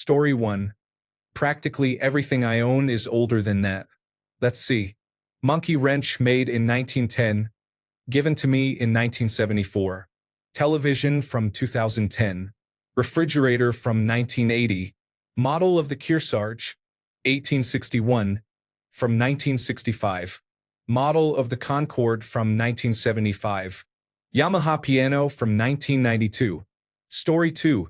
Story 1. Practically everything I own is older than that. Let's see. Monkey wrench made in 1910, given to me in 1974. Television from 2010. Refrigerator from 1980. Model of the Kearsarge, 1861, from 1965. Model of the Concorde from 1975. Yamaha piano from 1992. Story 2.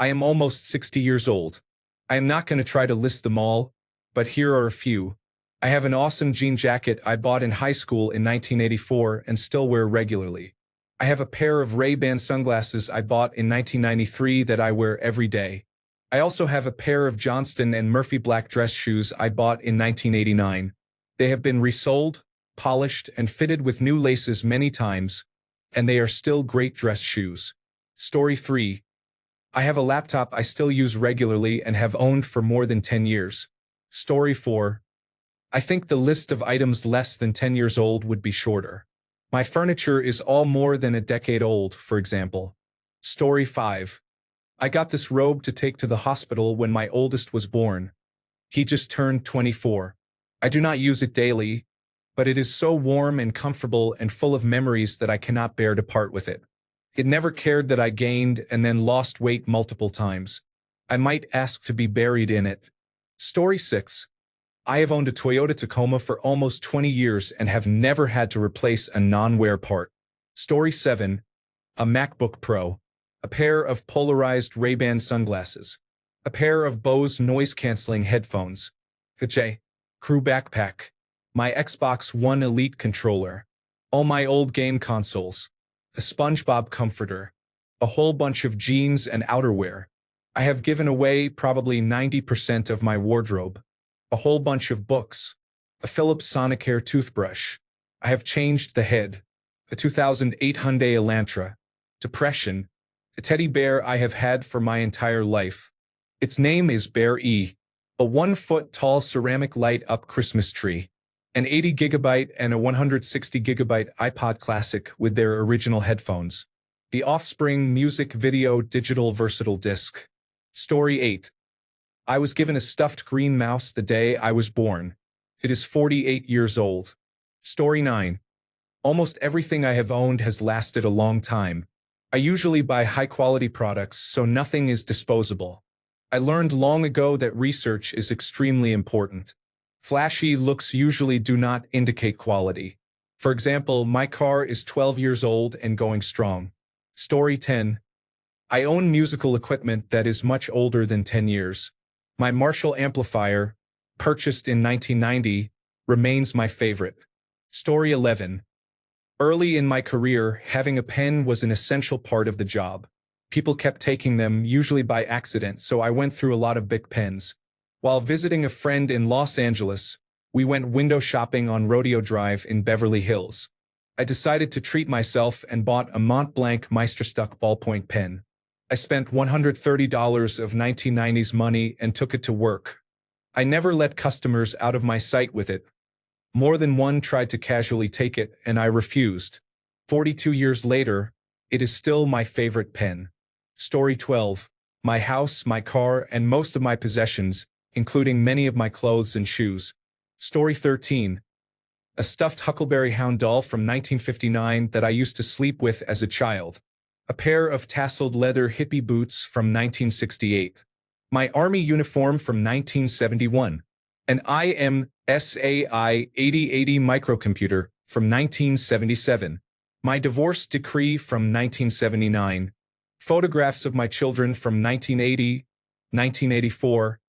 I am almost 60 years old. I am not going to try to list them all, but here are a few. I have an awesome jean jacket I bought in high school in 1984 and still wear regularly. I have a pair of Ray-Ban sunglasses I bought in 1993 that I wear every day. I also have a pair of Johnston & Murphy black dress shoes I bought in 1989. They have been resoled, polished, and fitted with new laces many times, and they are still great dress shoes. Story 3. I have a laptop I still use regularly and have owned for more than 10 years. Story 4. I think the list of items less than 10 years old would be shorter. My furniture is all more than a decade old, for example. Story 5. I got this robe to take to the hospital when my oldest was born. He just turned 24. I do not use it daily, but it is so warm and comfortable and full of memories that I cannot bear to part with it. It never cared that I gained and then lost weight multiple times. I might ask to be buried in it. Story 6. I have owned a Toyota Tacoma for almost 20 years and have never had to replace a non-wear part. Story 7. A MacBook Pro. A pair of polarized Ray-Ban sunglasses. A pair of Bose noise-canceling headphones. A J.Crew backpack. My Xbox One Elite controller. All my old game consoles. A SpongeBob comforter. A whole bunch of jeans and outerwear. I have given away probably 90% of my wardrobe. A whole bunch of books. A Philips Sonicare toothbrush. I have changed the head. A 2008 Hyundai Elantra. Depression. A teddy bear I have had for my entire life. Its name is Bear E. A 1-foot-tall ceramic light-up Christmas tree. An 80GB and a 160GB iPod Classic with their original headphones. The Offspring music video digital versatile disc. Story 8. I was given a stuffed green mouse the day I was born. It is 48 years old. Story 9. Almost everything I have owned has lasted a long time. I usually buy high-quality products, so nothing is disposable. I learned long ago that research is extremely important. Flashy looks usually do not indicate quality. For example, my car is 12 years old and going strong. Story 10. I own musical equipment that is much older than 10 years. My Marshall amplifier, purchased in 1990, remains my favorite. Story 11. Early in my career, having a pen was an essential part of the job. People kept taking them, usually by accident, so I went through a lot of Bic pens. While visiting a friend in Los Angeles, we went window shopping on Rodeo Drive in Beverly Hills. I decided to treat myself and bought a Mont Blanc Meisterstuck ballpoint pen. I spent $130 of 1990s money and took it to work. I never let customers out of my sight with it. More than one tried to casually take it, and I refused. 42 years later, it is still my favorite pen. Story 12. My house, my car, and most of my possessions, including many of my clothes and shoes. Story 13. A stuffed Huckleberry Hound doll from 1959 that I used to sleep with as a child. A pair of tasseled leather hippie boots from 1968. My army uniform from 1971. An IMSAI 8080 microcomputer from 1977. My divorce decree from 1979. Photographs of my children from 1980, 1984,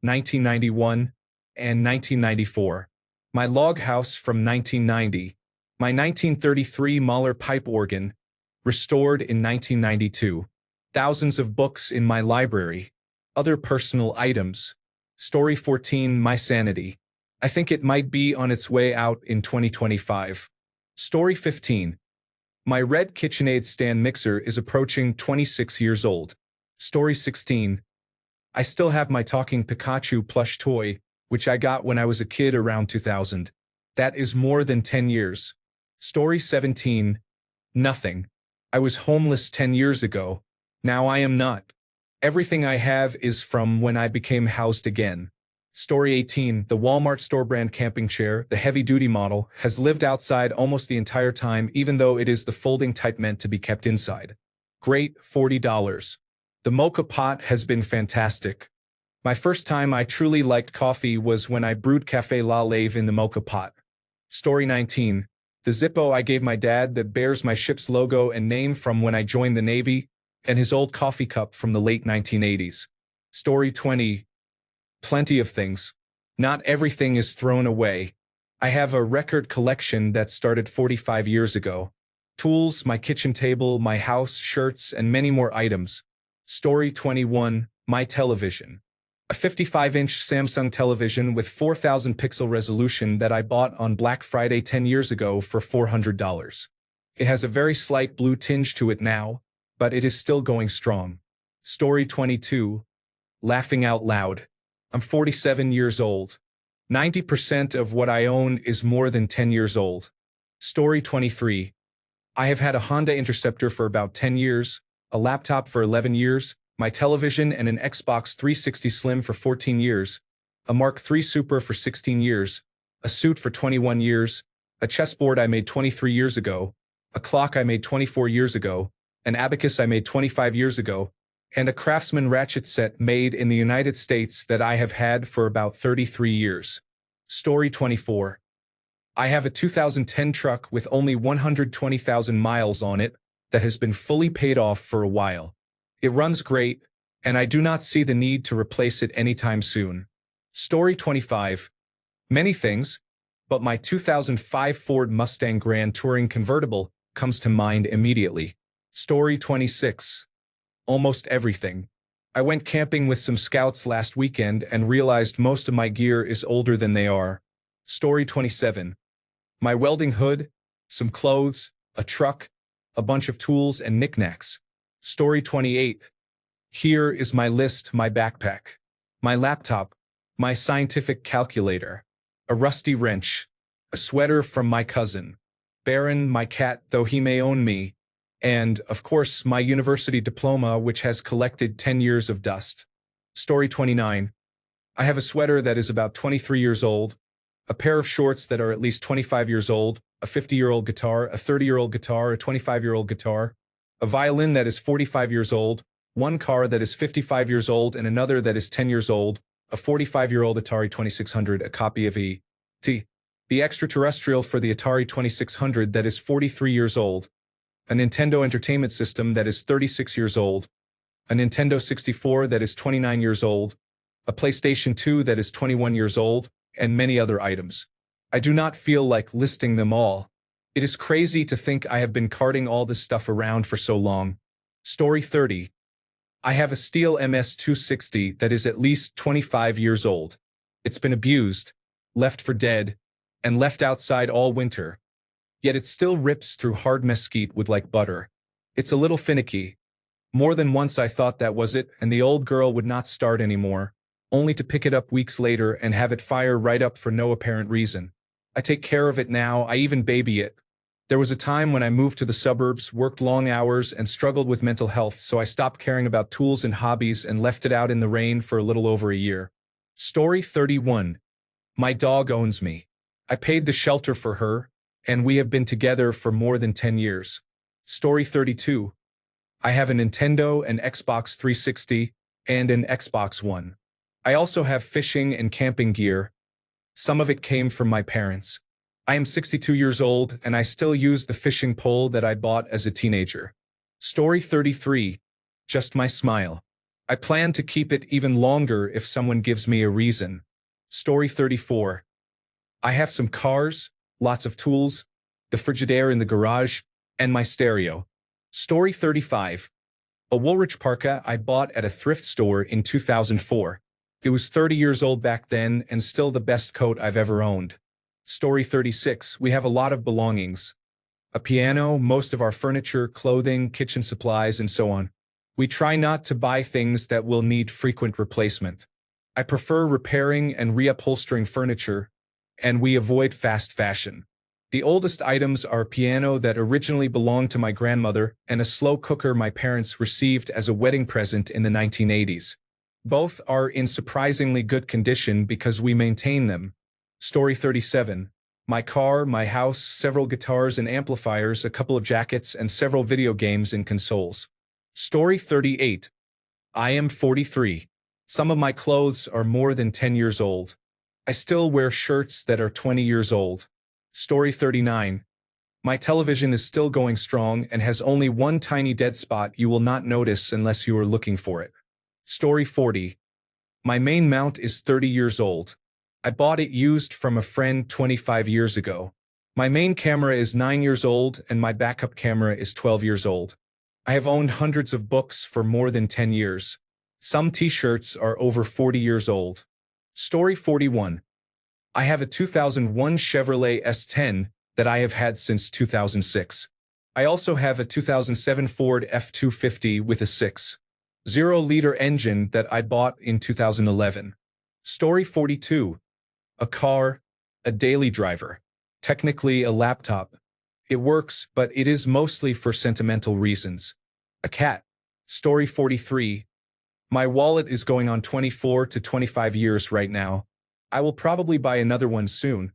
1991, and 1994. My log house from 1990. My 1933 Mahler pipe organ, restored in 1992. Thousands of books in my library. Other personal items. Story 14. My sanity. I think it might be on its way out in 2025. Story 15. My red KitchenAid stand mixer is approaching 26 years old. Story 16. I still have my talking Pikachu plush toy, which I got when I was a kid around 2000. That is more than 10 years. Story 17. Nothing. I was homeless 10 years ago. Now I am not. Everything I have is from when I became housed again. Story 18, the Walmart store brand camping chair, the heavy-duty model, has lived outside almost the entire time even though it is the folding type meant to be kept inside. Great, $40. The mocha pot has been fantastic. My first time I truly liked coffee was when I brewed Café La Lave in the mocha pot. Story 19, the Zippo I gave my dad that bears my ship's logo and name from when I joined the Navy, and his old coffee cup from the late 1980s. Story 20, plenty of things. Not everything is thrown away. I have a record collection that started 45 years ago. Tools, my kitchen table, my house, shirts, and many more items. Story 21, my television. A 55-inch Samsung television with 4,000 pixel resolution that I bought on Black Friday 10 years ago for $400. It has a very slight blue tinge to it now, but it is still going strong. Story 22, laughing out loud. I'm 47 years old. 90% of what I own is more than 10 years old. Story 23, I have had a Honda Interceptor for about 10 years, a laptop for 11 years, my television and an Xbox 360 Slim for 14 years, a Mark III Super for 16 years, a suit for 21 years, a chessboard I made 23 years ago, a clock I made 24 years ago, an abacus I made 25 years ago, and a Craftsman ratchet set made in the United States that I have had for about 33 years. Story 24. I have a 2010 truck with only 120,000 miles on it that has been fully paid off for a while. It runs great, and I do not see the need to replace it anytime soon. Story 25. Many things, but my 2005 Ford Mustang Grand Touring convertible comes to mind immediately. Story 26. Almost everything. I went camping with some scouts last weekend and realized most of my gear is older than they are. Story 27. My welding hood, some clothes, a truck, a bunch of tools and knickknacks. Story 28. Here is my list, my backpack, my laptop, my scientific calculator, a rusty wrench, a sweater from my cousin, Baron, my cat, though he may own me, and, of course, my university diploma, which has collected 10 years of dust. Story 29. I have a sweater that is about 23 years old, a pair of shorts that are at least 25 years old, a 50-year-old guitar, a 30-year-old guitar, a 25-year-old guitar, a violin that is 45 years old, one car that is 55 years old and another that is 10 years old, a 45-year-old Atari 2600, a copy of E.T. the extraterrestrial for the Atari 2600 that is 43 years old, a Nintendo Entertainment System that is 36 years old, a Nintendo 64 that is 29 years old, a PlayStation 2 that is 21 years old, and many other items. I do not feel like listing them all. It is crazy to think I have been carting all this stuff around for so long. Story 30. I have a steel MS-260 that is at least 25 years old. It's been abused, left for dead, and left outside all winter. Yet it still rips through hard mesquite wood like butter. It's a little finicky. More than once I thought that was it, and the old girl would not start anymore, only to pick it up weeks later and have it fire right up for no apparent reason. I take care of it now, I even baby it. There was a time when I moved to the suburbs, worked long hours, and struggled with mental health, so I stopped caring about tools and hobbies and left it out in the rain for a little over a year. Story 31. My dog owns me. I paid the shelter for her, and we have been together for more than 10 years. Story 32. I have a Nintendo, an Xbox 360, and an Xbox One. I also have fishing and camping gear. Some of it came from my parents. I am 62 years old, and I still use the fishing pole that I bought as a teenager. Story 33. Just my smile. I plan to keep it even longer if someone gives me a reason. Story 34. I have some cars, lots of tools, the Frigidaire in the garage, and my stereo. Story 35. A Woolrich parka I bought at a thrift store in 2004. It was 30 years old back then and still the best coat I've ever owned. Story 36. We have a lot of belongings. A piano, most of our furniture, clothing, kitchen supplies, and so on. We try not to buy things that will need frequent replacement. I prefer repairing and reupholstering furniture, and we avoid fast fashion. The oldest items are a piano that originally belonged to my grandmother and a slow cooker my parents received as a wedding present in the 1980s. Both are in surprisingly good condition because we maintain them. Story 37. My car, my house, several guitars and amplifiers, a couple of jackets, and several video games and consoles. Story 38. I am 43. Some of my clothes are more than 10 years old. I still wear shirts that are 20 years old. Story 39. My television is still going strong and has only one tiny dead spot you will not notice unless you are looking for it. Story 40. My main mount is 30 years old. I bought it used from a friend 25 years ago. My main camera is 9 years old and my backup camera is 12 years old. I have owned hundreds of books for more than 10 years. Some t-shirts are over 40 years old. Story 41. I have a 2001 Chevrolet S10 that I have had since 2006. I also have a 2007 Ford F-250 with a 6.0-liter engine that I bought in 2011. Story 42. A car, a daily driver. Technically a laptop. It works, but it is mostly for sentimental reasons. A cat. Story 43. My wallet is going on 24 to 25 years right now. I will probably buy another one soon.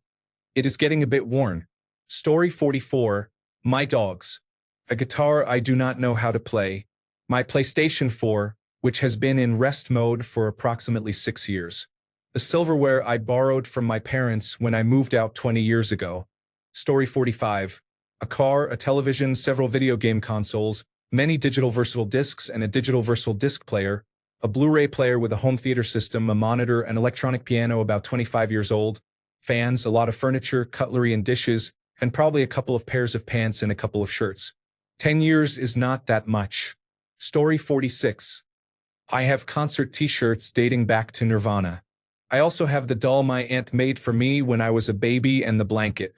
It is getting a bit worn. Story 44. My dogs. A guitar I do not know how to play. My PlayStation 4, which has been in rest mode for approximately 6 years. The silverware I borrowed from my parents when I moved out 20 years ago. Story 45. A car, a television, several video game consoles, many digital versatile discs and a digital versatile disc player, a Blu-ray player with a home theater system, a monitor, an electronic piano about 25 years old, fans, a lot of furniture, cutlery and dishes, and probably a couple of pairs of pants and a couple of shirts. 10 years is not that much. Story 46. I have concert t-shirts dating back to Nirvana. I also have the doll my aunt made for me when I was a baby and the blanket.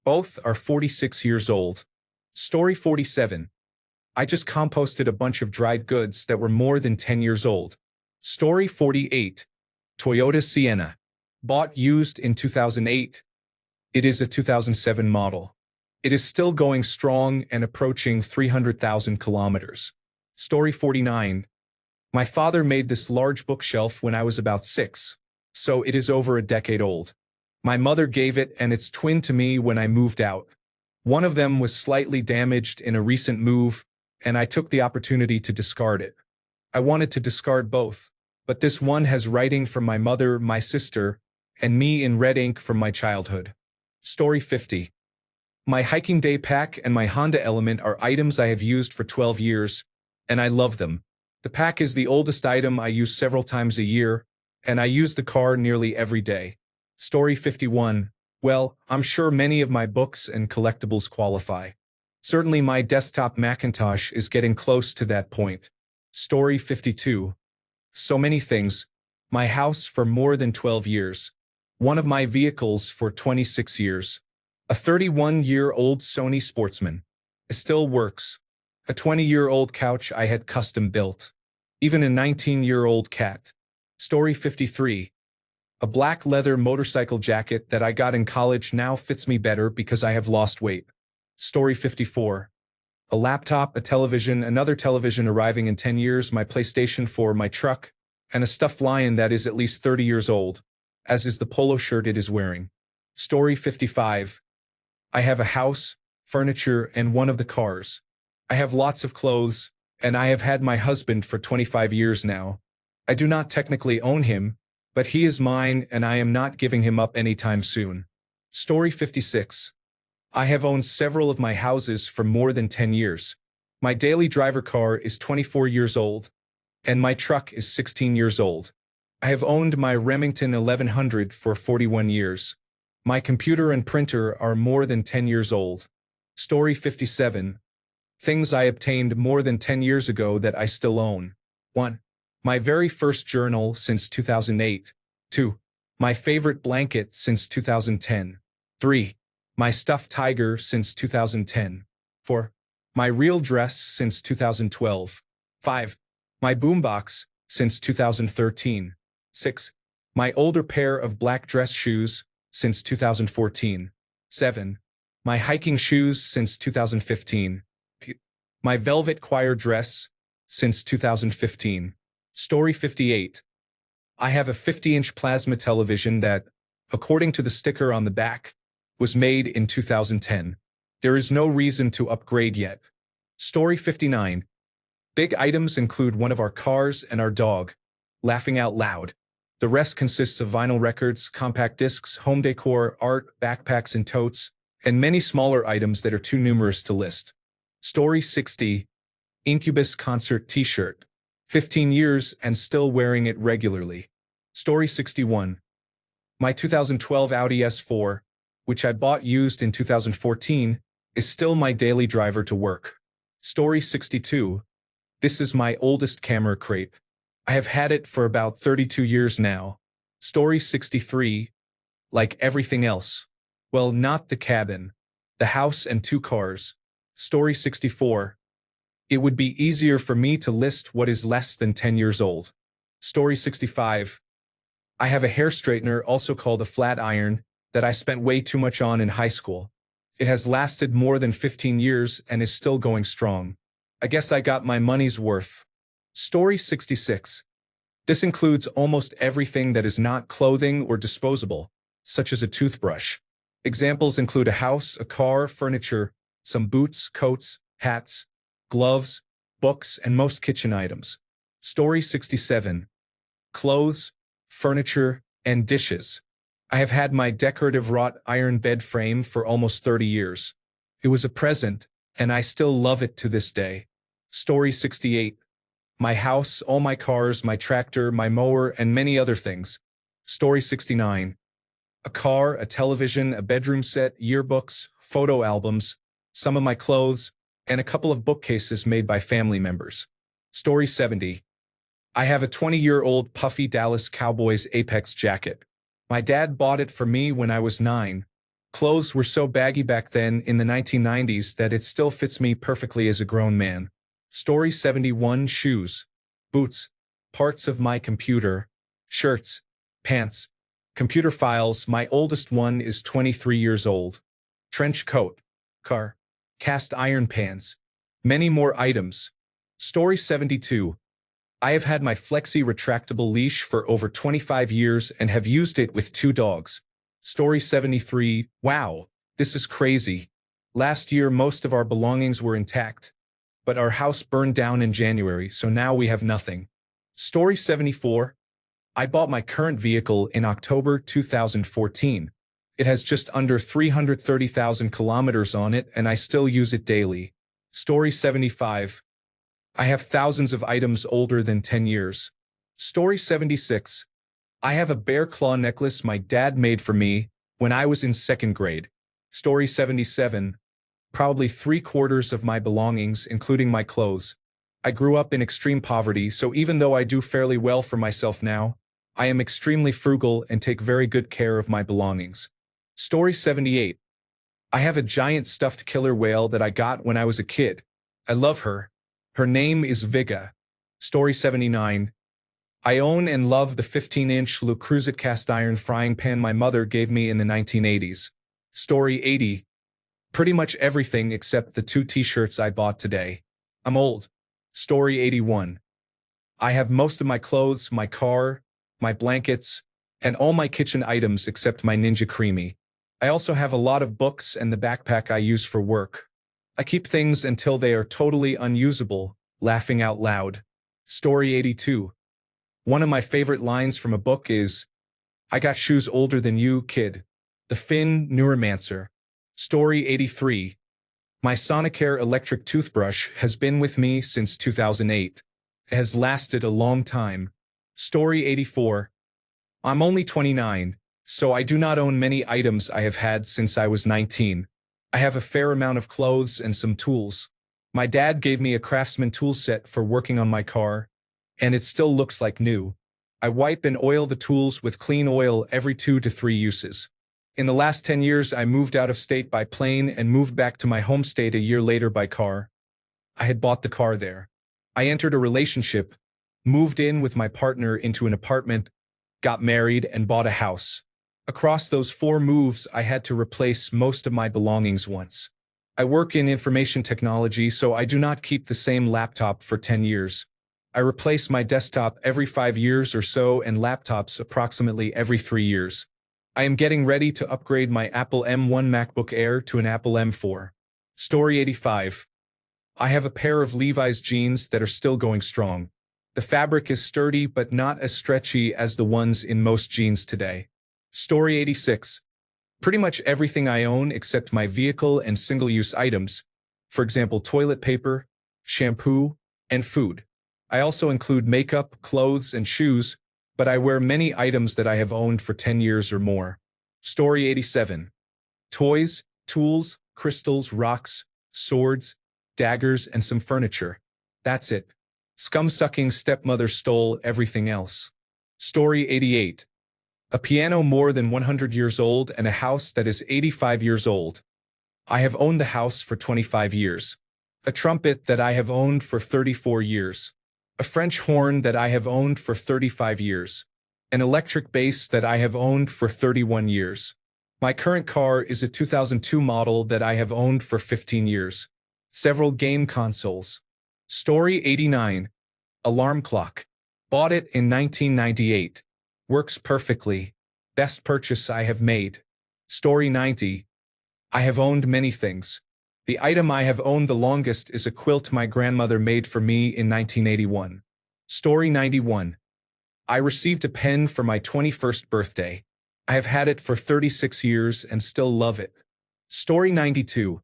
Both are 46 years old. Story 47. I just composted a bunch of dried goods that were more than 10 years old. Story 48. Toyota Sienna. Bought used in 2008. It is a 2007 model. It is still going strong and approaching 300,000 kilometers. Story 49. My father made this large bookshelf when I was about 6, so it is over a decade old. My mother gave it and its twin to me when I moved out. One of them was slightly damaged in a recent move, and I took the opportunity to discard it. I wanted to discard both, but this one has writing from my mother, my sister, and me in red ink from my childhood. Story 50. My hiking day pack and my Honda Element are items I have used for 12 years, and I love them. The pack is the oldest item I use several times a year, and I use the car nearly every day. Story 51. Well, I'm sure many of my books and collectibles qualify. Certainly my desktop Macintosh is getting close to that point. Story 52. So many things. My house for more than 12 years. One of my vehicles for 26 years. A 31-year-old Sony Sportsman. It still works. A 20-year-old couch I had custom built. Even a 19-year-old cat. Story 53. A black leather motorcycle jacket that I got in college now fits me better because I have lost weight. Story 54. A laptop, a television, another television arriving in 10 years, my PlayStation 4, my truck, and a stuffed lion that is at least 30 years old, as is the polo shirt it is wearing. Story 55. I have a house, furniture, and one of the cars. I have lots of clothes, and I have had my husband for 25 years now. I do not technically own him, but he is mine and I am not giving him up anytime soon. Story 56. I have owned several of my houses for more than 10 years. My daily driver car is 24 years old, and my truck is 16 years old. I have owned my Remington 1100 for 41 years. My computer and printer are more than 10 years old. Story 57. Things I obtained more than 10 years ago that I still own. 1. My very first journal since 2008. 2. My favorite blanket since 2010. 3. My stuffed tiger since 2010. 4. My real dress since 2012. 5. My boombox since 2013. 6. My older pair of black dress shoes since 2014. 7. My hiking shoes since 2015. My velvet choir dress since 2015. Story 58. I have a 50-inch plasma television that, according to the sticker on the back, was made in 2010. There is no reason to upgrade yet. Story 59. Big items include one of our cars and our dog. Laughing out loud. The rest consists of vinyl records, compact discs, home decor, art, backpacks and totes, and many smaller items that are too numerous to list. Story 60. Incubus concert t-shirt. 15 years and still wearing it regularly. Story 61. My 2012 Audi S4, which I bought used in 2014, is still my daily driver to work. Story 62. This is my oldest camera crate. I have had it for about 32 years now. Story 63. Like everything else. Well, not the cabin. The house and 2 cars. Story 64. It would be easier for me to list what is less than 10 years old. Story 65. I have a hair straightener, also called a flat iron, that I spent way too much on in high school. It has lasted more than 15 years and is still going strong. I guess I got my money's worth. Story 66. This includes almost everything that is not clothing or disposable, such as a toothbrush. Examples include a house, a car, furniture, some boots, coats, hats, gloves, books, and most kitchen items. Story 67. Clothes, furniture, and dishes. I have had my decorative wrought iron bed frame for almost 30 years. It was a present, and I still love it to this day. Story 68. My house, all my cars, my tractor, my mower, and many other things. Story 69. A car, a television, a bedroom set, yearbooks, photo albums, some of my clothes, and a couple of bookcases made by family members. Story 70. I have a 20-year-old puffy Dallas Cowboys Apex jacket. My dad bought it for me when I was 9. Clothes were so baggy back then in the 1990s that it still fits me perfectly as a grown man. Story 71. Shoes, boots, parts of my computer, shirts, pants, computer files. My oldest one is 23 years old. Trench coat, car, cast iron pans, many more items. Story 72. I have had my Flexi retractable leash for over 25 years and have used it with 2 dogs. Story 73. Wow, this is crazy. Last year most of our belongings were intact, but our house burned down in January, so now we have nothing. Story 74. I bought my current vehicle in October 2014. It has just under 330,000 kilometers on it and I still use it daily. Story 75. I have thousands of items older than 10 years. Story 76. I have a bear claw necklace my dad made for me when I was in 2nd grade. Story 77. Probably 3/4 of my belongings, including my clothes. I grew up in extreme poverty, so even though I do fairly well for myself now, I am extremely frugal and take very good care of my belongings. Story 78. I have a giant stuffed killer whale that I got when I was a kid. I love her. Her name is Viga. Story 79. I own and love the 15-inch Le Creuset cast iron frying pan my mother gave me in the 1980s. Story 80. Pretty much everything except the 2 t-shirts I bought today. I'm old. Story 81. I have most of my clothes, my car, my blankets, and all my kitchen items except my Ninja Creamy. I also have a lot of books and the backpack I use for work. I keep things until they are totally unusable, laughing out loud. Story 82. One of my favorite lines from a book is, I got shoes older than you, kid. The Finn Neuromancer. Story 83. My Sonicare electric toothbrush has been with me since 2008. It has lasted a long time. Story 84. I'm only 29, so I do not own many items I have had since I was 19. I have a fair amount of clothes and some tools. My dad gave me a Craftsman tool set for working on my car, and it still looks like new. I wipe and oil the tools with clean oil every 2 to 3 uses. In the last 10 years, I moved out of state by plane and moved back to my home state a year later by car. I had bought the car there. I entered a relationship, moved in with my partner into an apartment, got married, and bought a house. Across those 4 moves, I had to replace most of my belongings once. I work in information technology, so I do not keep the same laptop for 10 years. I replace my desktop every 5 years or so and laptops approximately every 3 years. I am getting ready to upgrade my Apple M1 MacBook Air to an Apple M4. Story 85. I have a pair of Levi's jeans that are still going strong. The fabric is sturdy but not as stretchy as the ones in most jeans today. Story 86. Pretty much everything I own except my vehicle and single-use items, for example toilet paper, shampoo, and food. I also include makeup, clothes, and shoes, but I wear many items that I have owned for 10 years or more. Story 87. Toys, tools, crystals, rocks, swords, daggers, and some furniture. That's it. Scum-sucking stepmother stole everything else. Story 88. A piano more than 100 years old and a house that is 85 years old. I have owned the house for 25 years. A trumpet that I have owned for 34 years. A French horn that I have owned for 35 years. An electric bass that I have owned for 31 years. My current car is a 2002 model that I have owned for 15 years. Several game consoles. Story 89. Alarm clock. Bought it in 1998. Works perfectly. Best purchase I have made. Story 90. I have owned many things. The item I have owned the longest is a quilt my grandmother made for me in 1981. Story 91. I received a pen for my 21st birthday. I have had it for 36 years and still love it. Story 92.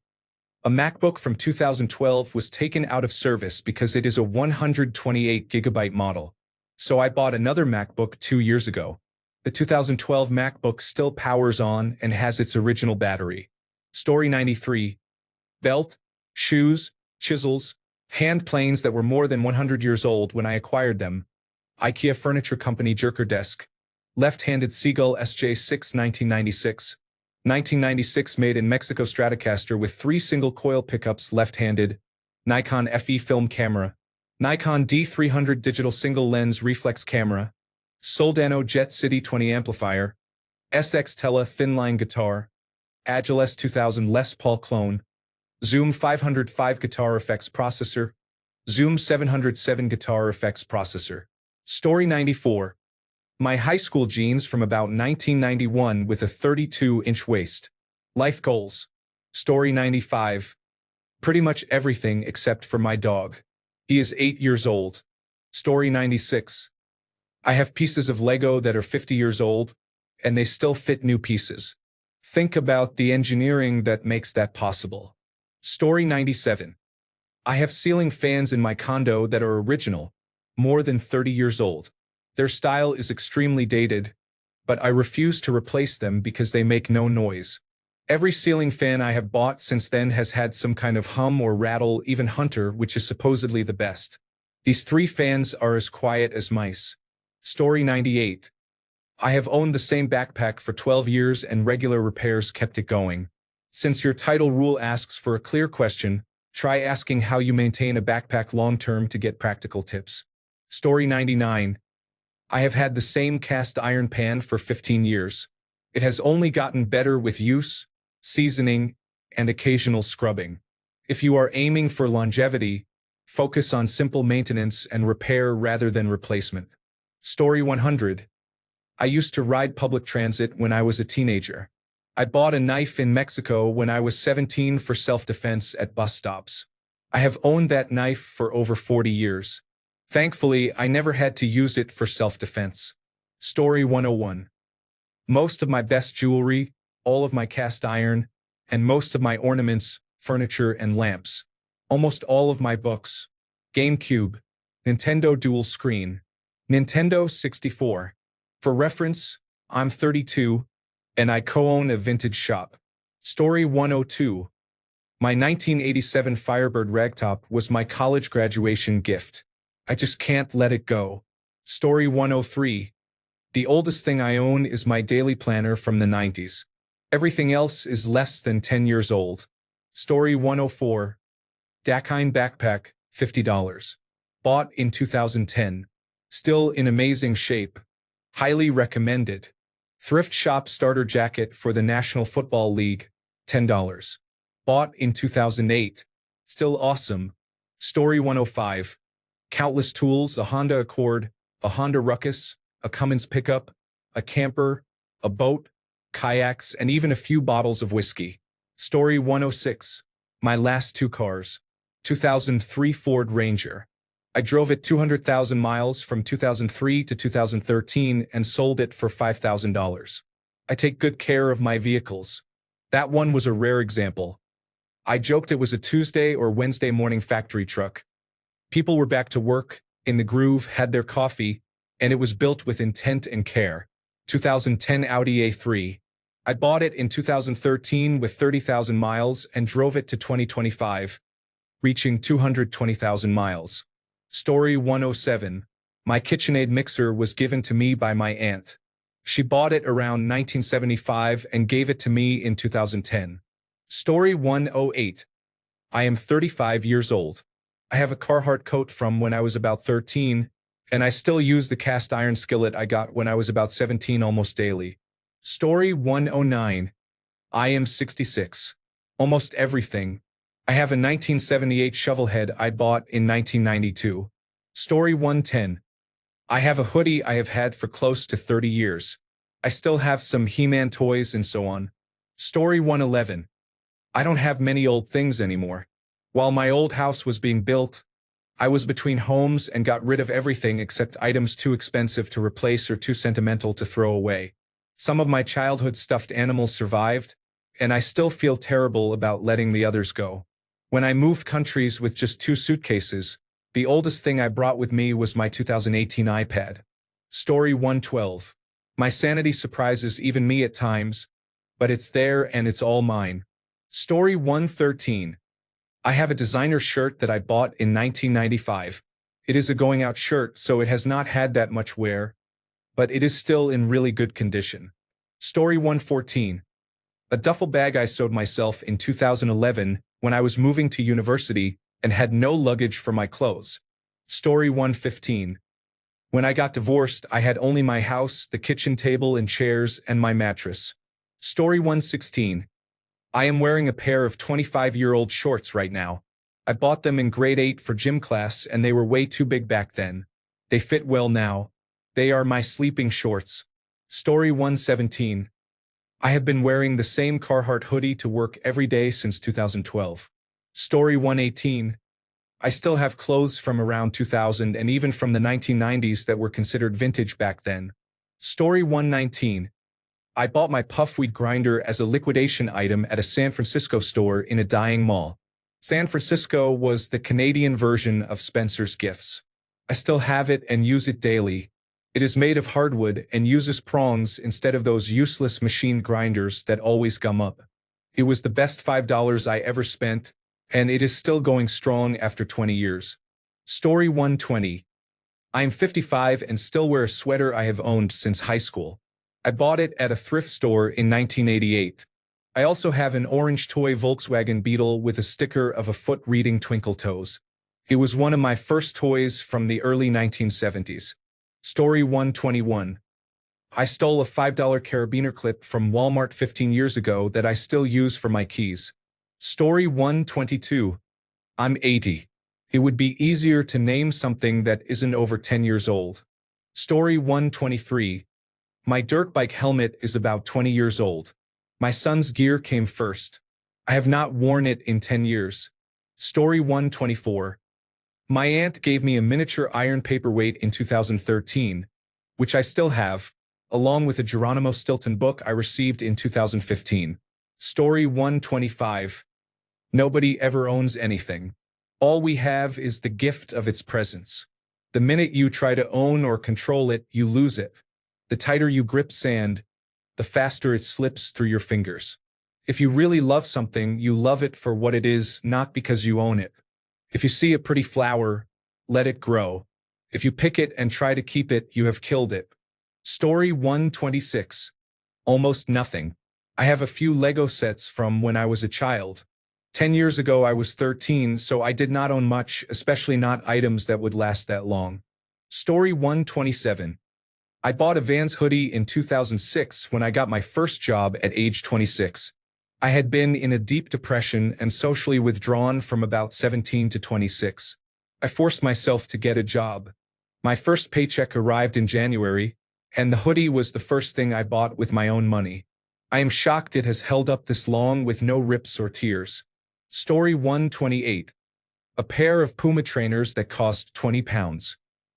A MacBook from 2012 was taken out of service because it is a 128GB model. So I bought another MacBook 2 years ago. The 2012 MacBook still powers on and has its original battery. Story 93. Belt, shoes, chisels, hand planes that were more than 100 years old when I acquired them. IKEA Furniture Company Jerker Desk. Left-handed Seagull SJ6 1996. 1996 made in Mexico Stratocaster with 3 single-coil pickups left-handed. Nikon FE film camera. Nikon D300 digital single-lens reflex camera. Soldano Jet City 20 amplifier. SX Tele thin-line guitar. Agile S2000 Les Paul clone. Zoom 505 guitar effects processor. Zoom 707 guitar effects processor. Story 94. My high school jeans from about 1991 with a 32-inch waist. Life goals. Story 95. Pretty much everything except for my dog. He is 8 years old. Story 96. I have pieces of Lego that are 50 years old, and they still fit new pieces. Think about the engineering that makes that possible. Story 97. I have ceiling fans in my condo that are original, more than 30 years old. Their style is extremely dated, but I refuse to replace them because they make no noise. Every ceiling fan I have bought since then has had some kind of hum or rattle, even Hunter, which is supposedly the best. These 3 fans are as quiet as mice. Story 98. I have owned the same backpack for 12 years and regular repairs kept it going. Since your title rule asks for a clear question, try asking how you maintain a backpack long-term to get practical tips. Story 99. I have had the same cast iron pan for 15 years. It has only gotten better with use, seasoning, and occasional scrubbing. If you are aiming for longevity, focus on simple maintenance and repair rather than replacement. Story 100. I used to ride public transit when I was a teenager. I bought a knife in Mexico when I was 17 for self-defense at bus stops. I have owned that knife for over 40 years. Thankfully, I never had to use it for self-defense. Story 101. Most of my best jewelry, all of my cast iron, and most of my ornaments, furniture, and lamps. Almost all of my books. GameCube. Nintendo Dual Screen. Nintendo 64. For reference, I'm 32, and I co-own a vintage shop. Story 102. My 1987 Firebird ragtop was my college graduation gift. I just can't let it go. Story 103. The oldest thing I own is my daily planner from the 90s. Everything else is less than 10 years old. Story 104. Dakine backpack, $50. Bought in 2010. Still in amazing shape. Highly recommended. Thrift shop starter jacket for the National Football League, $10. Bought in 2008. Still awesome. Story 105. Countless tools, a Honda Accord, a Honda Ruckus, a Cummins pickup, a camper, a boat, kayaks, and even a few bottles of whiskey. Story 106. My last two cars. 2003 Ford Ranger. I drove it 200,000 miles from 2003 to 2013 and sold it for $5,000. I take good care of my vehicles. That one was a rare example. I joked it was a Tuesday or Wednesday morning factory truck. People were back to work, in the groove, had their coffee, and it was built with intent and care. 2010 Audi A3. I bought it in 2013 with 30,000 miles and drove it to 2025, reaching 220,000 miles. Story 107. My KitchenAid mixer was given to me by my aunt. She bought it around 1975 and gave it to me in 2010. Story 108. I am 35 years old. I have a Carhartt coat from when I was about 13, and I still use the cast iron skillet I got when I was about 17 almost daily. Story 109. I am 66. Almost everything. I have a 1978 shovelhead I bought in 1992. Story 110. I have a hoodie I have had for close to 30 years. I still have some He-Man toys and so on. Story 111. I don't have many old things anymore. While my old house was being built, I was between homes and got rid of everything except items too expensive to replace or too sentimental to throw away. Some of my childhood stuffed animals survived, and I still feel terrible about letting the others go. When I moved countries with just 2 suitcases, the oldest thing I brought with me was my 2018 iPad. Story 112. My sanity surprises even me at times, but it's there and it's all mine. Story 113. I have a designer shirt that I bought in 1995. It is a going-out shirt, so it has not had that much wear, but it is still in really good condition. Story 114. A duffel bag I sewed myself in 2011 when I was moving to university and had no luggage for my clothes. Story 115. When I got divorced, I had only my house, the kitchen table and chairs, and my mattress. Story 116. I am wearing a pair of 25-year-old shorts right now. I bought them in grade 8 for gym class and they were way too big back then. They fit well now. They are my sleeping shorts. Story 117. I have been wearing the same Carhartt hoodie to work every day since 2012. Story 118. I still have clothes from around 2000 and even from the 1990s that were considered vintage back then. Story 119. I bought my puffweed grinder as a liquidation item at a San Francisco store in a dying mall. San Francisco was the Canadian version of Spencer's Gifts. I still have it and use it daily. It is made of hardwood and uses prongs instead of those useless machine grinders that always gum up. It was the best $5 I ever spent, and it is still going strong after 20 years. Story 120. I am 55 and still wear a sweater I have owned since high school. I bought it at a thrift store in 1988. I also have an orange toy Volkswagen Beetle with a sticker of a foot reading Twinkle Toes. It was one of my first toys from the early 1970s. Story 121. I stole a $5 carabiner clip from Walmart 15 years ago that I still use for my keys. Story 122. I'm 80. It would be easier to name something that isn't over 10 years old. Story 123. My dirt bike helmet is about 20 years old. My son's gear came first. I have not worn it in 10 years. Story 124. My aunt gave me a miniature iron paperweight in 2013, which I still have, along with a Geronimo Stilton book I received in 2015. Story 125. Nobody ever owns anything. All we have is the gift of its presence. The minute you try to own or control it, you lose it. The tighter you grip sand, the faster it slips through your fingers. If you really love something, you love it for what it is, not because you own it. If you see a pretty flower, let it grow. If you pick it and try to keep it, you have killed it. Story 126. Almost nothing. I have a few Lego sets from when I was a child. 10 years ago I was 13, so I did not own much, especially not items that would last that long. Story 127. I bought a Vans hoodie in 2006 when I got my first job at age 26. I had been in a deep depression and socially withdrawn from about 17 to 26. I forced myself to get a job. My first paycheck arrived in January, and the hoodie was the first thing I bought with my own money. I am shocked it has held up this long with no rips or tears. Story 128. A pair of Puma trainers that cost £20.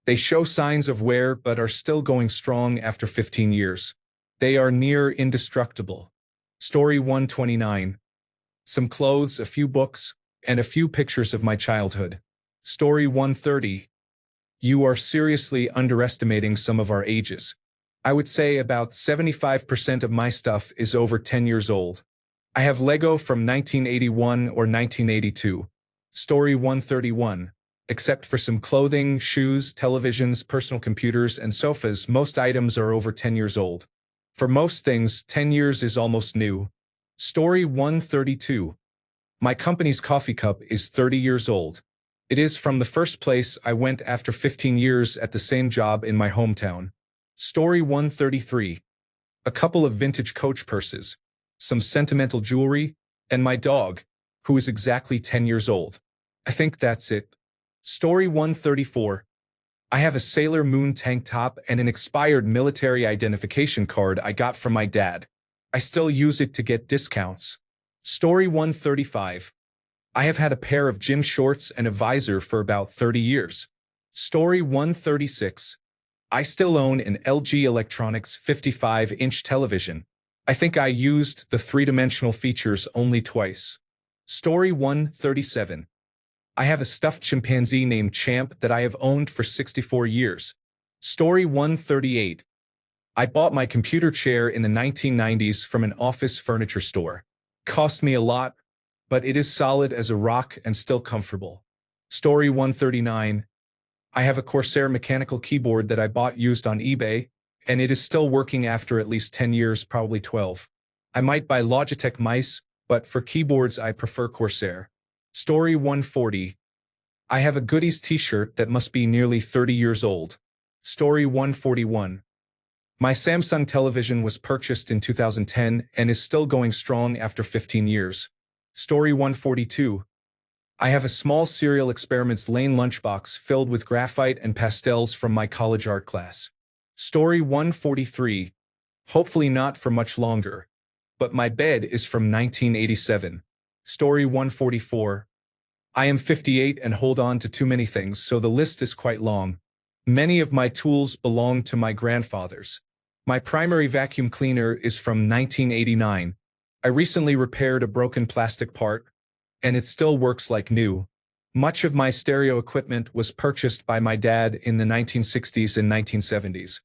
They show signs of wear but are still going strong after 15 years. They are near indestructible. Story 129. Some clothes, a few books, and a few pictures of my childhood. Story 130. You are seriously underestimating some of our ages. I would say about 75% of my stuff is over 10 years old. I have Lego from 1981 or 1982. Story 131. Except for some clothing, shoes, televisions, personal computers, and sofas, most items are over 10 years old. For most things, 10 years is almost new. Story 132. My company's coffee cup is 30 years old. It is from the first place I went after 15 years at the same job in my hometown. Story 133. A couple of vintage Coach purses, some sentimental jewelry, and my dog, who is exactly 10 years old. I think that's it. Story 134. I have a Sailor Moon tank top and an expired military identification card I got from my dad. I still use it to get discounts. Story 135. I have had a pair of gym shorts and a visor for about 30 years. Story 136. I still own an LG Electronics 55-inch television. I think I used the three-dimensional features only twice. Story 137. I have a stuffed chimpanzee named Champ that I have owned for 64 years. Story 138. I bought my computer chair in the 1990s from an office furniture store. Cost me a lot, but it is solid as a rock and still comfortable. Story 139. I have a Corsair mechanical keyboard that I bought used on eBay, and it is still working after at least 10 years, probably 12. I might buy Logitech mice, but for keyboards I prefer Corsair. Story 140. I have a Goodies t-shirt that must be nearly 30 years old. Story 141. My Samsung television was purchased in 2010 and is still going strong after 15 years. Story 142. I have a small Serial Experiments Lane lunchbox filled with graphite and pastels from my college art class. Story 143. Hopefully not for much longer. But my bed is from 1987. Story 144. I am 58 and hold on to too many things, so the list is quite long. Many of my tools belong to my grandfathers. My primary vacuum cleaner is from 1989. I recently repaired a broken plastic part, and it still works like new. Much of my stereo equipment was purchased by my dad in the 1960s and 1970s.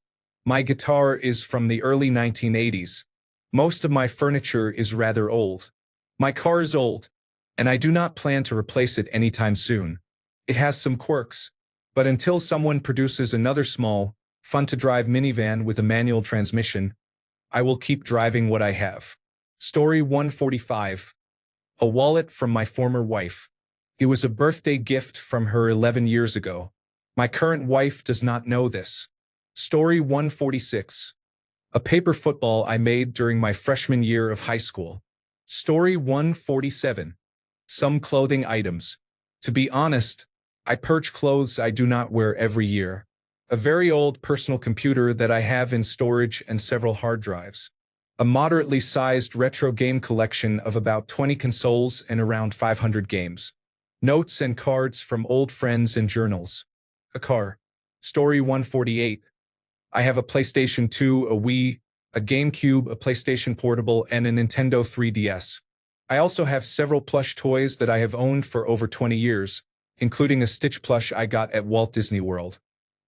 My guitar is from the early 1980s. Most of my furniture is rather old. My car is old, and I do not plan to replace it anytime soon. It has some quirks, but until someone produces another small, fun-to-drive minivan with a manual transmission, I will keep driving what I have. Story 145. A wallet from my former wife. It was a birthday gift from her 11 years ago. My current wife does not know this. Story 146. A paper football I made during my freshman year of high school. Story 147. Some clothing items. To be honest, I purge clothes I do not wear every year. A very old personal computer that I have in storage and several hard drives. A moderately sized retro game collection of about 20 consoles and around 500 games. Notes and cards from old friends and journals. A car. Story 148. I have a PlayStation 2, a Wii, a GameCube, a PlayStation Portable, and a Nintendo 3DS. I also have several plush toys that I have owned for over 20 years, including a Stitch plush I got at Walt Disney World.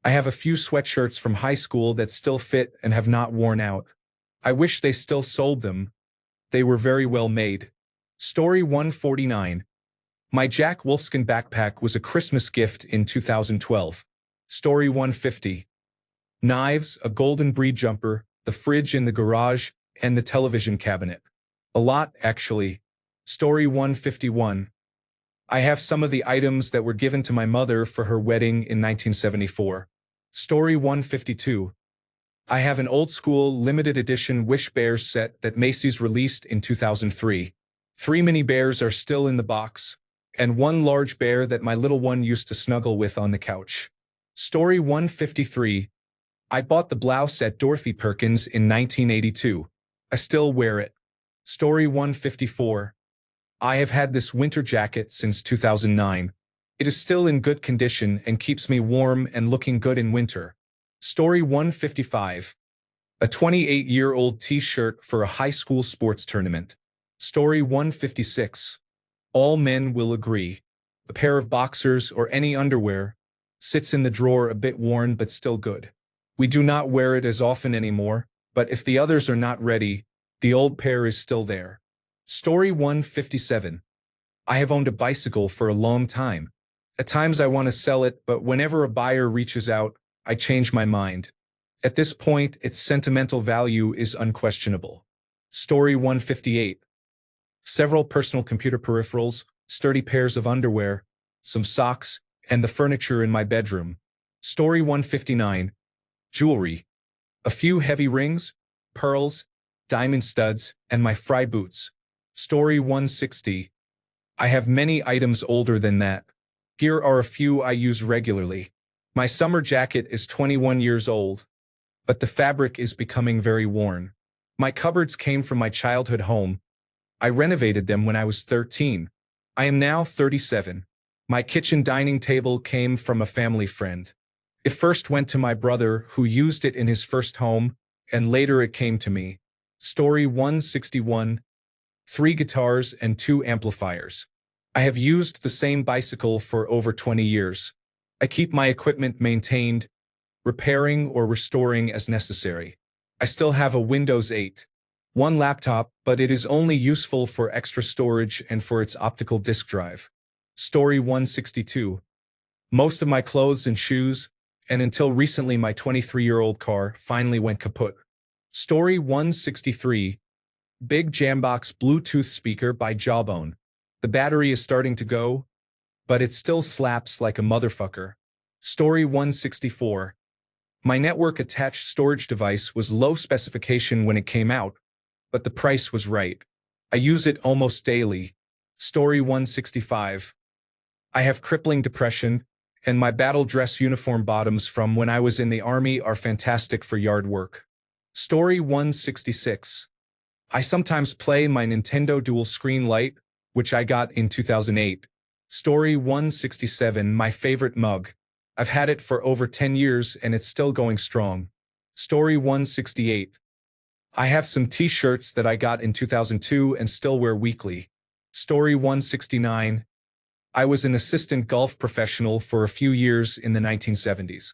I have a few sweatshirts from high school that still fit and have not worn out. I wish they still sold them. They were very well made. Story 149. My Jack Wolfskin backpack was a Christmas gift in 2012. Story 150. Knives, a golden brie jumper, the fridge in the garage, and the television cabinet. A lot, actually. Story 151. I have some of the items that were given to my mother for her wedding in 1974. Story 152. I have an old-school limited edition Wish Bears set that Macy's released in 2003. 3 mini bears are still in the box, and one large bear that my little one used to snuggle with on the couch. Story 153. I bought the blouse at Dorothy Perkins in 1982. I still wear it. Story 154. I have had this winter jacket since 2009. It is still in good condition and keeps me warm and looking good in winter. Story 155. A 28-year-old t-shirt for a high school sports tournament. Story 156. All men will agree. A pair of boxers or any underwear sits in the drawer a bit worn but still good. We do not wear it as often anymore, but if the others are not ready, the old pair is still there. Story 157. I have owned a bicycle for a long time. At times I want to sell it, but whenever a buyer reaches out, I change my mind. At this point, its sentimental value is unquestionable. Story 158. Several personal computer peripherals, sturdy pairs of underwear, some socks, and the furniture in my bedroom. Story 159. Jewelry. A few heavy rings, pearls, diamond studs, and my fry boots. Story 160. I have many items older than that. Here are a few I use regularly. My summer jacket is 21 years old, but the fabric is becoming very worn. My cupboards came from my childhood home. I renovated them when I was 13. I am now 37. My kitchen dining table came from a family friend. It first went to my brother, who used it in his first home, and later it came to me. Story 161. 3 guitars and 2 amplifiers. I have used the same bicycle for over 20 years. I keep my equipment maintained, repairing or restoring as necessary. I still have a Windows 8. One laptop, but it is only useful for extra storage and for its optical disk drive. Story 162. Most of my clothes and shoes, and until recently my 23-year-old car, finally went kaput. Story 163. Big Jambox Bluetooth speaker by Jawbone. The battery is starting to go, but it still slaps like a motherfucker. Story 164. My network-attached storage device was low specification when it came out, but the price was right. I use it almost daily. Story 165. I have crippling depression, and my battle dress uniform bottoms from when I was in the army are fantastic for yard work. Story 166. I sometimes play my Nintendo Dual Screen Lite, which I got in 2008. Story 167. My favorite mug. I've had it for over 10 years and it's still going strong. Story 168. I have some t-shirts that I got in 2002 and still wear weekly. Story 169. I was an assistant golf professional for a few years in the 1970s.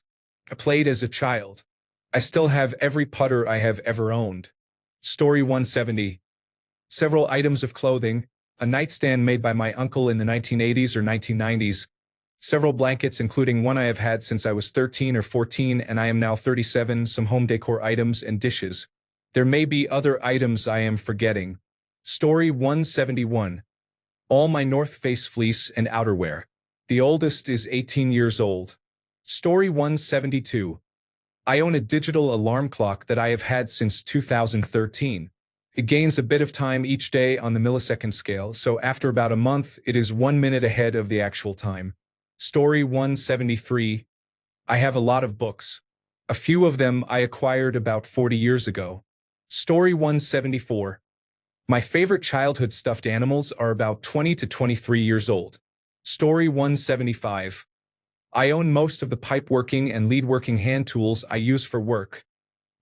I played as a child. I still have every putter I have ever owned. Story 170. Several items of clothing, a nightstand made by my uncle in the 1980s or 1990s, several blankets including one I have had since I was 13 or 14 and I am now 37, some home decor items and dishes. There may be other items I am forgetting. Story 171. All my North Face fleece and outerwear. The oldest is 18 years old. Story 172. I own a digital alarm clock that I have had since 2013. It gains a bit of time each day on the millisecond scale, so after about a month, it is 1 minute ahead of the actual time. Story 173. I have a lot of books. A few of them I acquired about 40 years ago. Story 174. My favorite childhood stuffed animals are about 20 to 23 years old. Story 175. I own most of the pipe-working and lead-working hand tools I use for work.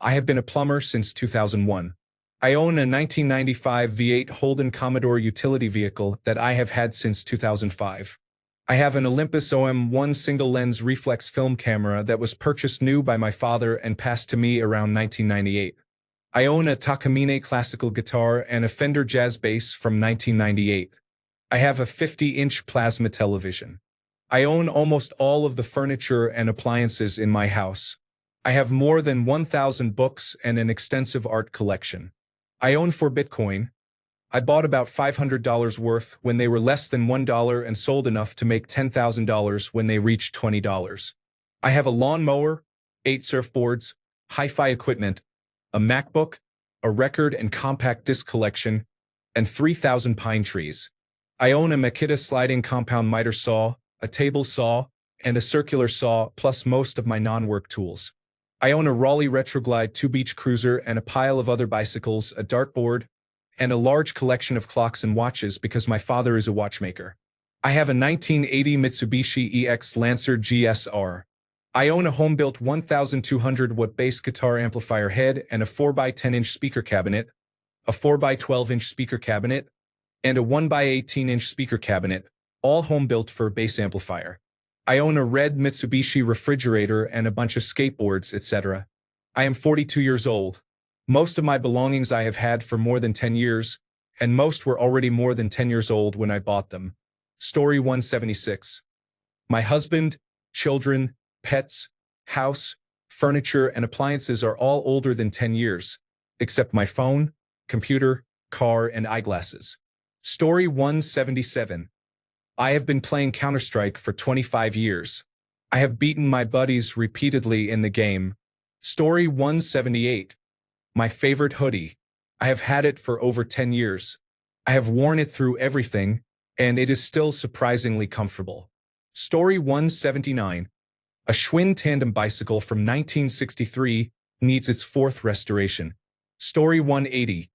I have been a plumber since 2001. I own a 1995 V8 Holden Commodore utility vehicle that I have had since 2005. I have an Olympus OM1 single-lens reflex film camera that was purchased new by my father and passed to me around 1998. I own a Takamine classical guitar and a Fender jazz bass from 1998. I have a 50-inch plasma television. I own almost all of the furniture and appliances in my house. I have more than 1,000 books and an extensive art collection. I own 4 Bitcoin. I bought about $500 worth when they were less than $1 and sold enough to make $10,000 when they reached $20. I have a lawnmower, 8 surfboards, hi-fi equipment, a MacBook, a record and compact disc collection, and 3,000 pine trees. I own a Makita sliding compound miter saw, a table saw, and a circular saw, plus most of my non-work tools. I own a Raleigh Retroglide 2 beach cruiser and a pile of other bicycles, a dartboard, and a large collection of clocks and watches because my father is a watchmaker. I have a 1980 Mitsubishi EX Lancer GSR. I own a home-built 1,200-watt bass guitar amplifier head and a 4x10-inch speaker cabinet, a 4x12-inch speaker cabinet, and a 1x18-inch speaker cabinet, all home-built for a bass amplifier. I own a red Mitsubishi refrigerator and a bunch of skateboards, etc. I am 42 years old. Most of my belongings I have had for more than 10 years, and most were already more than 10 years old when I bought them. Story 176. My husband, children, pets, house, furniture, and appliances are all older than 10 years, except my phone, computer, car, and eyeglasses. Story 177. I have been playing Counter-Strike for 25 years. I have beaten my buddies repeatedly in the game. Story 178. My favorite hoodie. I have had it for over 10 years. I have worn it through everything, and it is still surprisingly comfortable. Story 179. A Schwinn tandem bicycle from 1963 needs its 4th restoration. Story 180.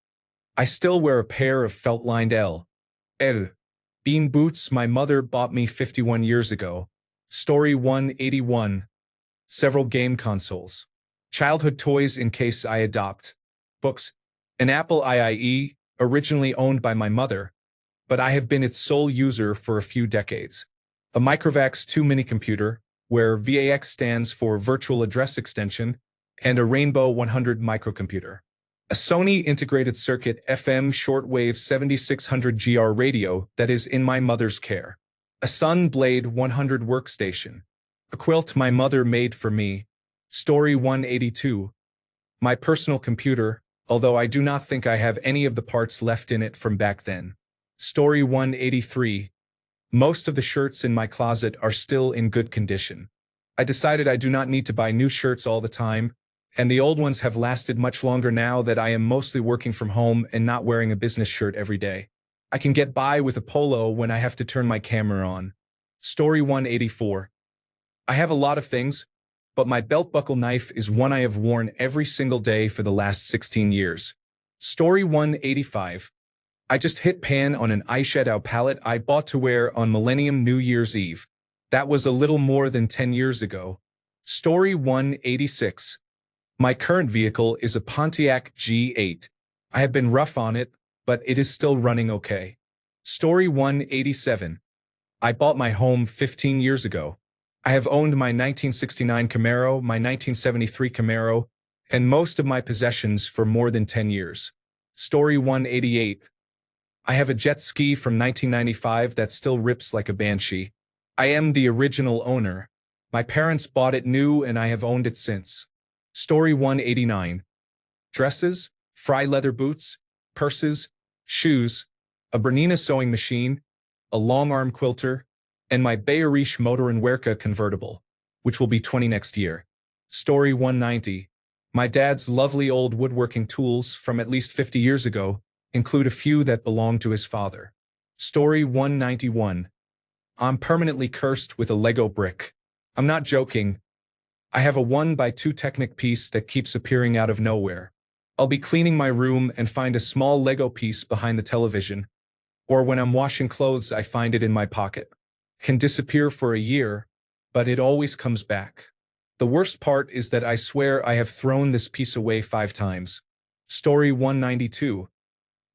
I still wear a pair of felt-lined L. Bean boots my mother bought me 51 years ago. Story 181. Several game consoles. Childhood toys in case I adopt. Books. An Apple IIe, originally owned by my mother, but I have been its sole user for a few decades. A Microvax 2 mini computer, where VAX stands for Virtual Address Extension, and a Rainbow 100 microcomputer. A Sony integrated circuit FM shortwave 7600 GR radio that is in my mother's care. A Sun Blade 100 workstation. A quilt my mother made for me. Story 182. My personal computer, although I do not think I have any of the parts left in it from back then. Story 183. Most of the shirts in my closet are still in good condition. I decided I do not need to buy new shirts all the time, and the old ones have lasted much longer now that I am mostly working from home and not wearing a business shirt every day. I can get by with a polo when I have to turn my camera on. Story 184. I have a lot of things, but my belt buckle knife is one I have worn every single day for the last 16 years. Story 185. I just hit pan on an eyeshadow palette I bought to wear on Millennium New Year's Eve. That was a little more than 10 years ago. Story 186. My current vehicle is a Pontiac G8. I have been rough on it, but it is still running okay. Story 187. I bought my home 15 years ago. I have owned my 1969 Camaro, my 1973 Camaro, and most of my possessions for more than 10 years. Story 188. I have a jet ski from 1995 that still rips like a banshee. I am the original owner. My parents bought it new and I have owned it since. Story 189. Dresses, fry leather boots, purses, shoes, a Bernina sewing machine, a long-arm quilter, and my Bayerisch Motor and Werke convertible, which will be 20 next year. Story 190. My dad's lovely old woodworking tools from at least 50 years ago include a few that belong to his father. Story 191. I'm permanently cursed with a Lego brick. I'm not joking. I have a 1x2 Technic piece that keeps appearing out of nowhere. I'll be cleaning my room and find a small Lego piece behind the television, or when I'm washing clothes I find it in my pocket. Can disappear for a year, but it always comes back. The worst part is that I swear I have thrown this piece away 5 times. Story 192.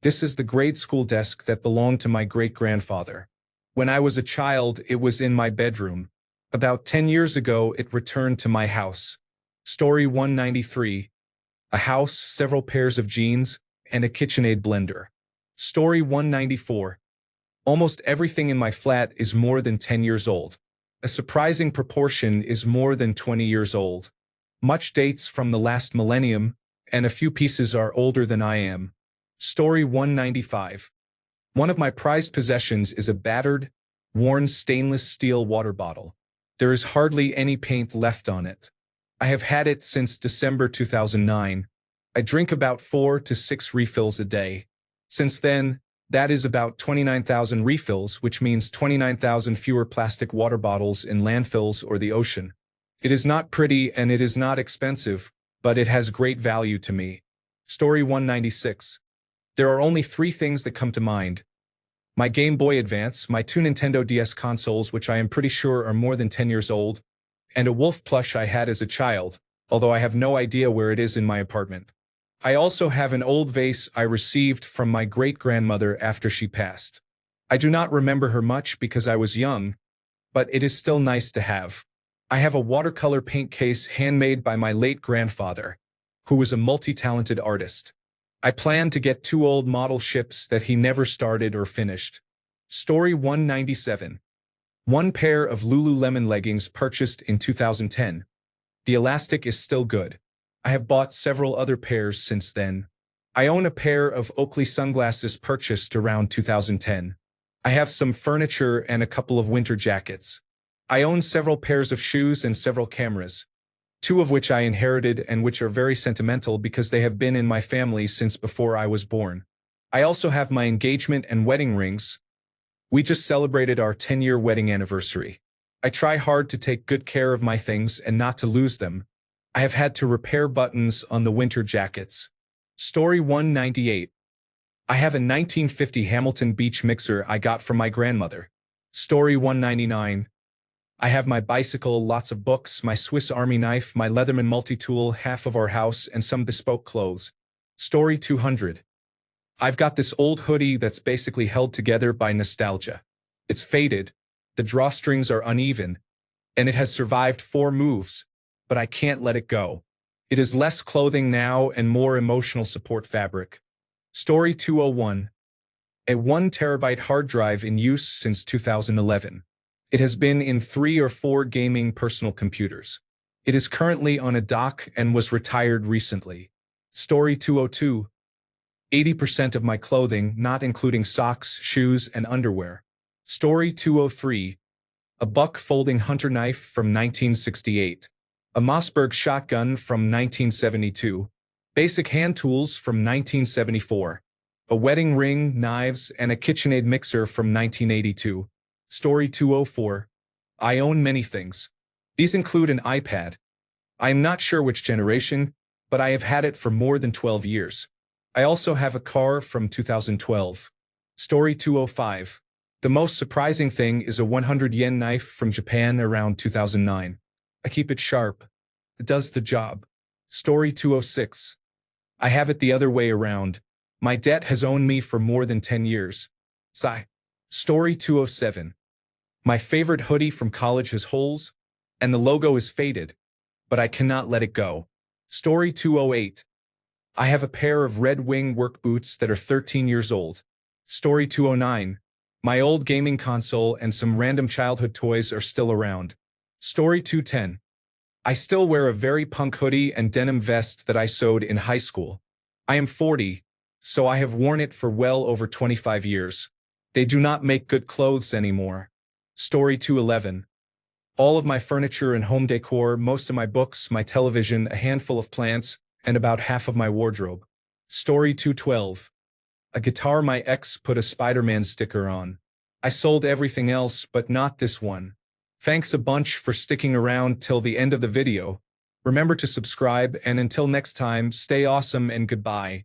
This is the grade school desk that belonged to my great-grandfather. When I was a child, it was in my bedroom. About 10 years ago, it returned to my house. Story 193. A house, several pairs of jeans, and a KitchenAid blender. Story 194. Almost everything in my flat is more than 10 years old. A surprising proportion is more than 20 years old. Much dates from the last millennium, and a few pieces are older than I am. Story 195. One of my prized possessions is a battered, worn stainless steel water bottle. There is hardly any paint left on it. I have had it since December 2009. I drink about 4 to 6 refills a day. Since then, that is about 29,000 refills, which means 29,000 fewer plastic water bottles in landfills or the ocean. It is not pretty and it is not expensive, but it has great value to me. Story 196. There are only 3 things that come to mind. My Game Boy Advance, my 2 Nintendo DS consoles, which I am pretty sure are more than 10 years old, and a wolf plush I had as a child, although I have no idea where it is in my apartment. I also have an old vase I received from my great-grandmother after she passed. I do not remember her much because I was young, but it is still nice to have. I have a watercolor paint case handmade by my late grandfather, who was a multi-talented artist. I plan to get 2 old model ships that he never started or finished. Story 197. 1 pair of Lululemon leggings purchased in 2010. The elastic is still good. I have bought several other pairs since then. I own a pair of Oakley sunglasses purchased around 2010. I have some furniture and a couple of winter jackets. I own several pairs of shoes and several cameras, 2 of which I inherited and which are very sentimental because they have been in my family since before I was born. I also have my engagement and wedding rings. We just celebrated our 10-year wedding anniversary. I try hard to take good care of my things and not to lose them. I have had to repair buttons on the winter jackets. Story 198. I have a 1950 Hamilton Beach mixer I got from my grandmother. Story 199. I have my bicycle, lots of books, my Swiss Army knife, my Leatherman multi-tool, half of our house, and some bespoke clothes. Story 200. I've got this old hoodie that's basically held together by nostalgia. It's faded, the drawstrings are uneven, and it has survived 4 moves, but I can't let it go. It is less clothing now and more emotional support fabric. Story 201. A 1 terabyte hard drive in use since 2011. It has been in 3 or 4 gaming personal computers. It is currently on a dock and was retired recently. Story 202. 80% of my clothing, not including socks, shoes, and underwear. Story 203. A buck folding hunter knife from 1968. A Mossberg shotgun from 1972. Basic hand tools from 1974. A wedding ring, knives, and a KitchenAid mixer from 1982. Story 204. I own many things. These include an iPad. I am not sure which generation, but I have had it for more than 12 years. I also have a car from 2012. Story 205. The most surprising thing is a 100 yen knife from Japan around 2009. I keep it sharp. It does the job. Story 206. I have it the other way around. My debt has owned me for more than 10 years. Sigh. Story 207. My favorite hoodie from college has holes, and the logo is faded, but I cannot let it go. Story 208. I have a pair of Red Wing work boots that are 13 years old. Story 209. My old gaming console and some random childhood toys are still around. Story 210. I still wear a very punk hoodie and denim vest that I sewed in high school. I am 40, so I have worn it for well over 25 years. They do not make good clothes anymore. Story 211. All of my furniture and home decor, most of my books, my television, a handful of plants, and about half of my wardrobe. Story 212. A guitar my ex put a Spider-Man sticker on. I sold everything else, but not this one. Thanks a bunch for sticking around till the end of the video. Remember to subscribe, and until next time, stay awesome and goodbye.